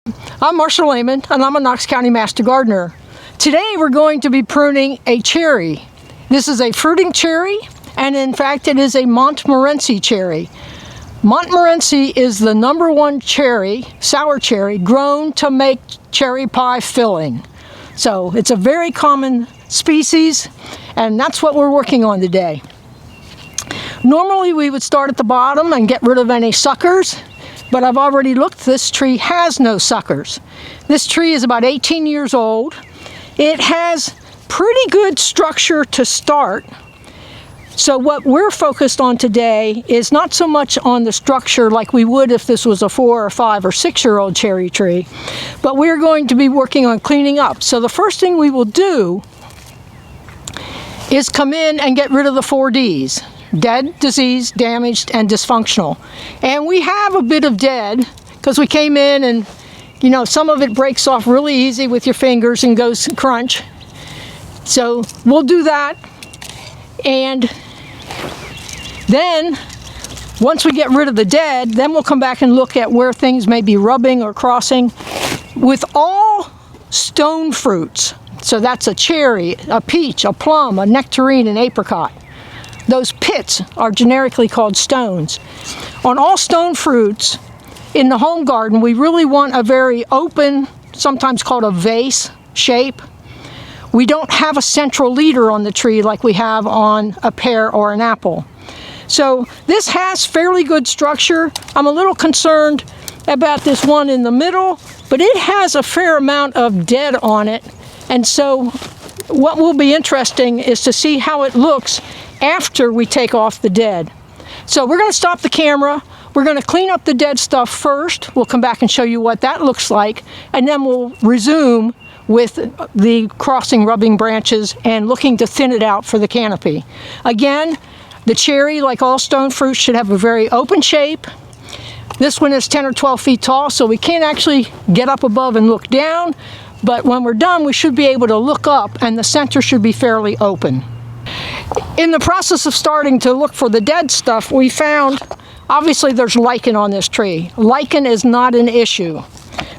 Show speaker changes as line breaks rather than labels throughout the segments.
I'm Marcia Lehman, and I'm a Knox County Master Gardener. Today we're going to be pruning a cherry. This is a fruiting cherry, and in fact it is a Montmorency cherry. Montmorency is the #1 cherry, sour cherry, grown to make cherry pie filling. So it's a very common species, and that's what we're working on today. Normally we would start at the bottom and get rid of any suckers, but I've already looked. This tree has no suckers. This tree is about 18 years old. It has pretty good structure to start. So what we're focused on today is not so much on the structure like we would if this was a 4 or 5 or 6-year-old cherry tree, but we're going to be working on cleaning up. So the first thing we will do is come in and get rid of the 4 Ds. Dead, diseased, damaged, and dysfunctional. And we have a bit of dead because we came in and, you know, some of it breaks off really easy with your fingers and goes crunch. So we'll do that. And then once we get rid of the dead, then we'll come back and look at where things may be rubbing or crossing. With all stone fruits, so that's a cherry, a peach, a plum, a nectarine, and apricot. Those pits are generically called stones. On all stone fruits in the home garden, we really want a very open, sometimes called a vase shape. We don't have a central leader on the tree like we have on a pear or an apple. So this has fairly good structure. I'm a little concerned about this one in the middle, but it has a fair amount of dead on it. And so what will be interesting is to see how it looks after we take off the dead. So we're going to stop the camera. We're going to clean up the dead stuff first. We'll come back and show you what that looks like, and then we'll resume with the crossing rubbing branches and looking to thin it out for the canopy. Again, the cherry, like all stone fruits, should have a very open shape. This one is 10 or 12 feet tall, so we can't actually get up above and look down, but when we're done we should be able to look up and the center should be fairly open. In the process of starting to look for the dead stuff, we found, obviously there's lichen on this tree. Lichen is not an issue,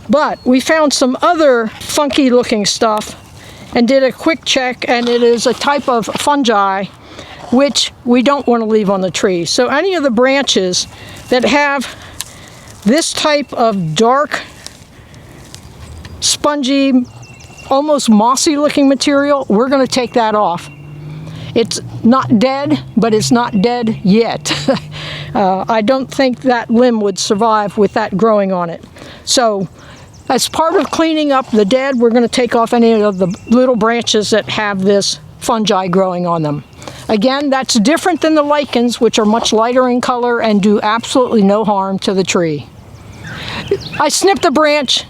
but we found some other funky looking stuff and did a quick check, and it is a type of fungi which we don't want to leave on the tree. So any of the branches that have this type of dark, spongy, almost mossy looking material, we're going to take that off. It's not dead, but it's not dead yet. I don't think that limb would survive with that growing on it. So as part of cleaning up the dead, we're going to take off any of the little branches that have this fungi growing on them. Again, that's different than the lichens, which are much lighter in color and do absolutely no harm to the tree. I snipped a branch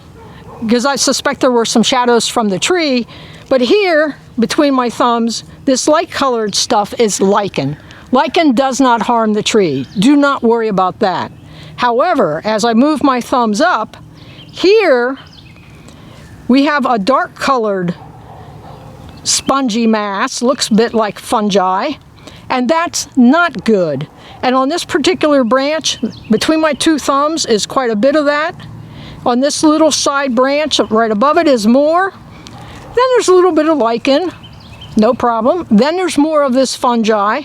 because I suspect there were some shadows from the tree, but here, between my thumbs, this light-colored stuff is lichen. Lichen does not harm the tree. Do not worry about that. However, as I move my thumbs up, here we have a dark-colored spongy mass, looks a bit like fungi, and that's not good. And on this particular branch, between my 2 thumbs, is quite a bit of that. On this little side branch, right above it, is more. Then there's a little bit of lichen, no problem. Then there's more of this fungi.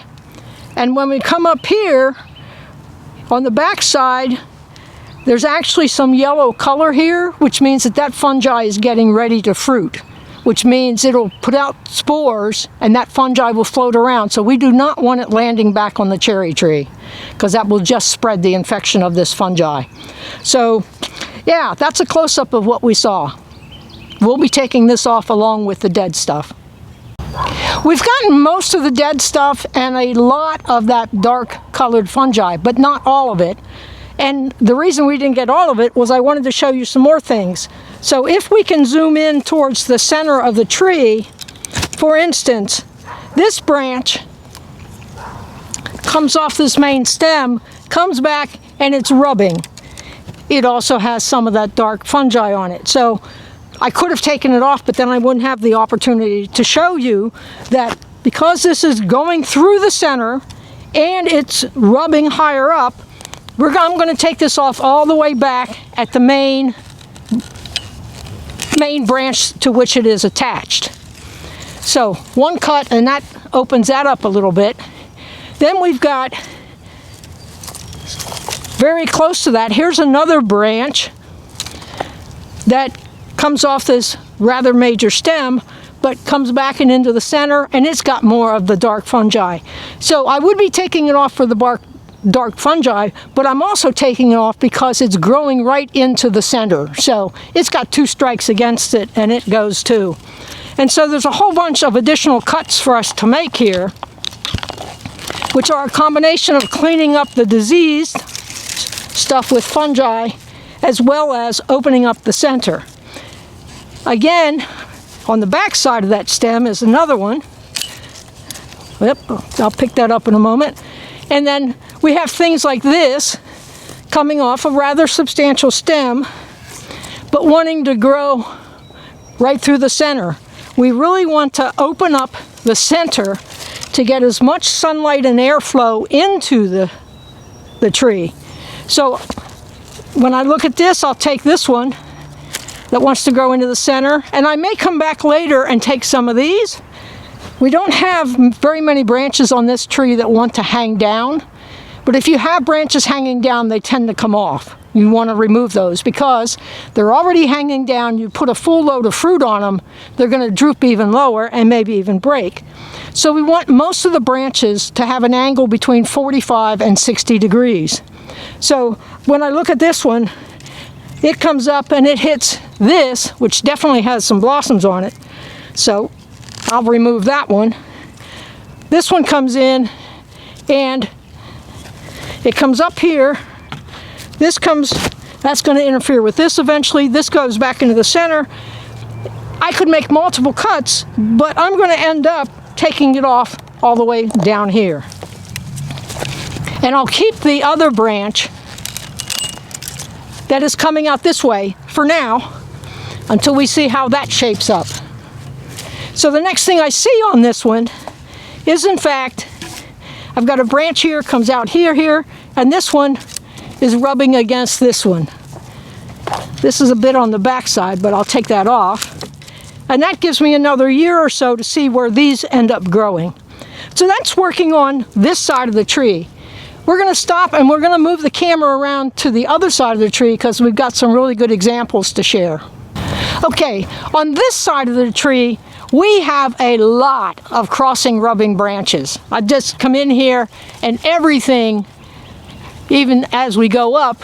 And when we come up here, on the back side, there's actually some yellow color here, which means that that fungi is getting ready to fruit, which means it'll put out spores and that fungi will float around. So we do not want it landing back on the cherry tree because that will just spread the infection of this fungi. So yeah, that's a close-up of what we saw. We'll be taking this off along with the dead stuff. We've gotten most of the dead stuff and a lot of that dark colored fungi, but not all of it. And the reason we didn't get all of it was I wanted to show you some more things. So if we can zoom in towards the center of the tree, for instance, this branch comes off this main stem, comes back, and it's rubbing. It also has some of that dark fungi on it. So I could have taken it off, but then I wouldn't have the opportunity to show you that because this is going through the center and it's rubbing higher up, I'm going to take this off all the way back at the main main branch to which it is attached. So one cut, and that opens that up a little bit. Then we've got, very close to that, here's another branch that comes off this rather major stem, but comes back and into the center, and it's got more of the dark fungi. So I would be taking it off for the dark fungi, but I'm also taking it off because it's growing right into the center. So it's got two strikes against it, and it goes too. And so there's a whole bunch of additional cuts for us to make here, which are a combination of cleaning up the diseased stuff with fungi, as well as opening up the center. Again, on the back side of that stem is another one. Yep, I'll pick that up in a moment. And then we have things like this coming off a rather substantial stem, but wanting to grow right through the center. We really want to open up the center to get as much sunlight and airflow into the tree. So when I look at this, I'll take this one that wants to grow into the center, and I may come back later and take some of these. We don't have very many branches on this tree that want to hang down, but if you have branches hanging down, they tend to come off. You want to remove those because they're already hanging down. You put a full load of fruit on them, they're going to droop even lower and maybe even break. So we want most of the branches to have an angle between 45 and 60 degrees. So when I look at this one, it comes up and it hits this, which definitely has some blossoms on it. So I'll remove that one. This one comes in and it comes up here. This comes, that's going to interfere with this eventually. This goes back into the center. I could make multiple cuts, but I'm going to end up taking it off all the way down here. And I'll keep the other branch that is coming out this way for now until we see how that shapes up. So the next thing I see on this one is, in fact, I've got a branch here, comes out here, and this one is rubbing against this one. This is a bit on the back side, but I'll take that off. And that gives me another year or so to see where these end up growing. So that's working on this side of the tree. We're going to stop and we're going to move the camera around to the other side of the tree because we've got some really good examples to share. Okay, on this side of the tree, we have a lot of crossing rubbing branches. I just come in here and everything, even as we go up,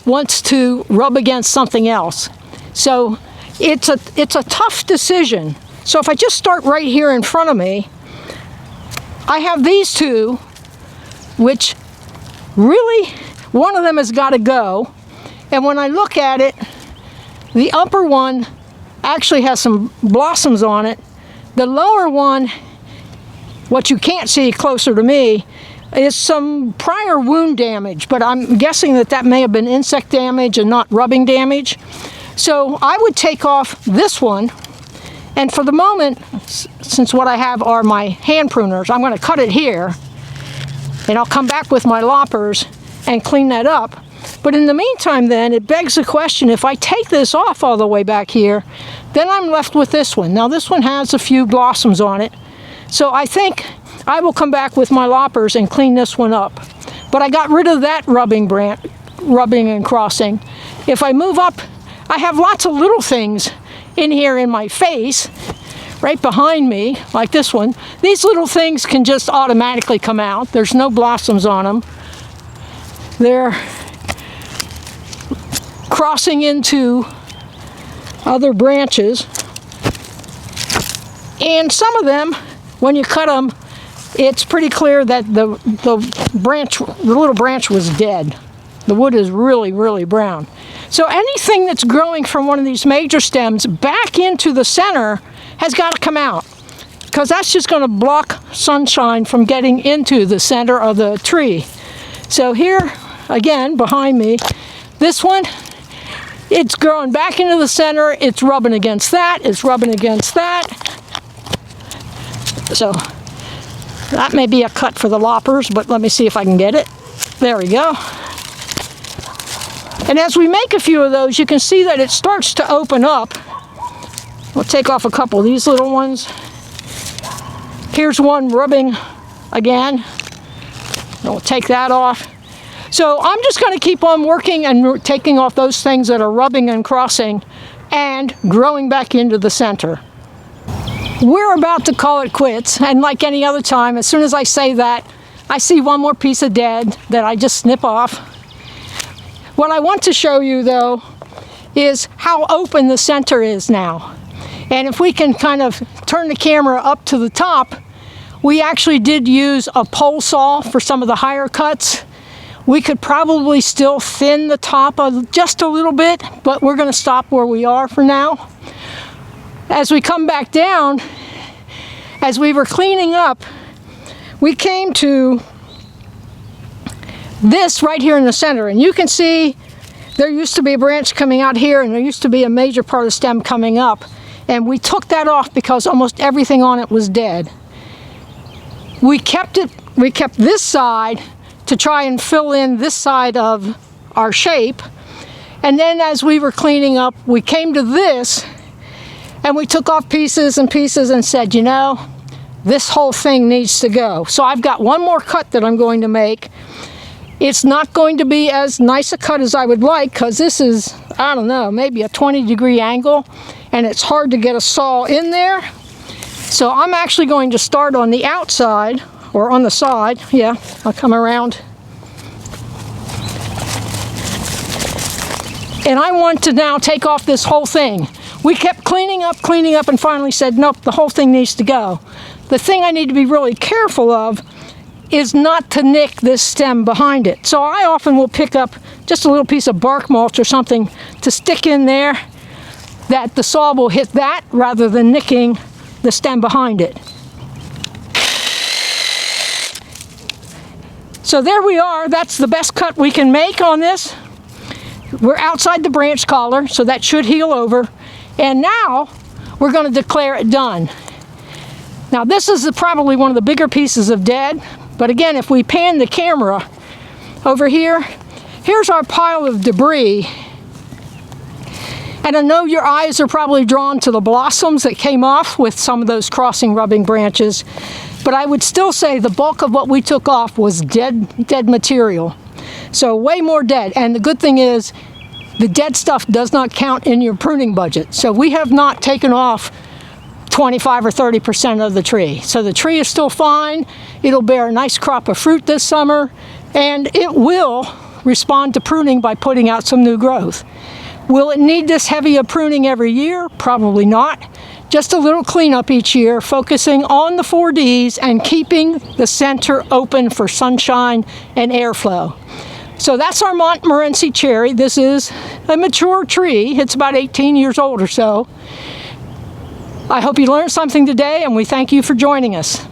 wants to rub against something else. So it's a tough decision. So if I just start right here in front of me, I have these two, which really, one of them has got to go. And when I look at it, the upper one actually has some blossoms on it. The lower one, what you can't see closer to me, is some prior wound damage, but I'm guessing that that may have been insect damage and not rubbing damage. So I would take off this one, and for the moment, since what I have are my hand pruners, I'm going to cut it here, and I'll come back with my loppers and clean that up. But in the meantime then, it begs the question, if I take this off all the way back here, then I'm left with this one. Now this one has a few blossoms on it, so I think I will come back with my loppers and clean this one up. But I got rid of that rubbing and crossing. If I move up, I have lots of little things in here in my face, right behind me, like this one. These little things can just automatically come out. There's no blossoms on them. They're crossing into other branches. And some of them, when you cut them, it's pretty clear that the little branch was dead. The wood is really, really brown. So anything that's growing from one of these major stems back into the center has got to come out, because that's just going to block sunshine from getting into the center of the tree. So here, again, behind me, this one, it's growing back into the center, it's rubbing against that, it's rubbing against that. So that may be a cut for the loppers, but let me see if I can get it. There we go. And as we make a few of those, you can see that it starts to open up. We'll take off a couple of these little ones. Here's one rubbing again. We'll take that off. So I'm just going to keep on working and taking off those things that are rubbing and crossing and growing back into the center. We're about to call it quits, and like any other time, as soon as I say that, I see one more piece of dead that I just snip off. What I want to show you though is how open the center is now. And if we can kind of turn the camera up to the top, we actually did use a pole saw for some of the higher cuts. We could probably still thin the top just a little bit, but we're going to stop where we are for now. As we come back down, as we were cleaning up, we came to this right here in the center, and you can see there used to be a branch coming out here, and there used to be a major part of the stem coming up, and we took that off because almost everything on it was dead. We kept this side to try and fill in this side of our shape, and then as we were cleaning up, we came to this, and we took off pieces and pieces and said, you know, this whole thing needs to go. So I've got one more cut that I'm going to make. It's not going to be as nice a cut as I would like, because this is, I don't know, maybe a 20-degree angle, and it's hard to get a saw in there. So I'm actually going to start on the outside, or on the side. Yeah, I'll come around. And I want to now take off this whole thing. We kept cleaning up, and finally said, nope, the whole thing needs to go. The thing I need to be really careful of is not to nick this stem behind it. So I often will pick up just a little piece of bark mulch or something to stick in there, that the saw will hit that rather than nicking the stem behind it. So there we are. That's the best cut we can make on this. We're outside the branch collar, so that should heal over. And now we're going to declare it done. Now this is probably one of the bigger pieces of dead, but again, if we pan the camera over here, here's our pile of debris. And I know your eyes are probably drawn to the blossoms that came off with some of those crossing rubbing branches, but I would still say the bulk of what we took off was dead material. So way more dead, and the good thing is, the dead stuff does not count in your pruning budget. So we have not taken off 25 or 30% of the tree. So the tree is still fine. It'll bear a nice crop of fruit this summer, and it will respond to pruning by putting out some new growth. Will it need this heavy of pruning every year? Probably not. Just a little cleanup each year, focusing on the 4Ds and keeping the center open for sunshine and airflow. So that's our Montmorency cherry. This is a mature tree. It's about 18 years old or so. I hope you learned something today, and we thank you for joining us.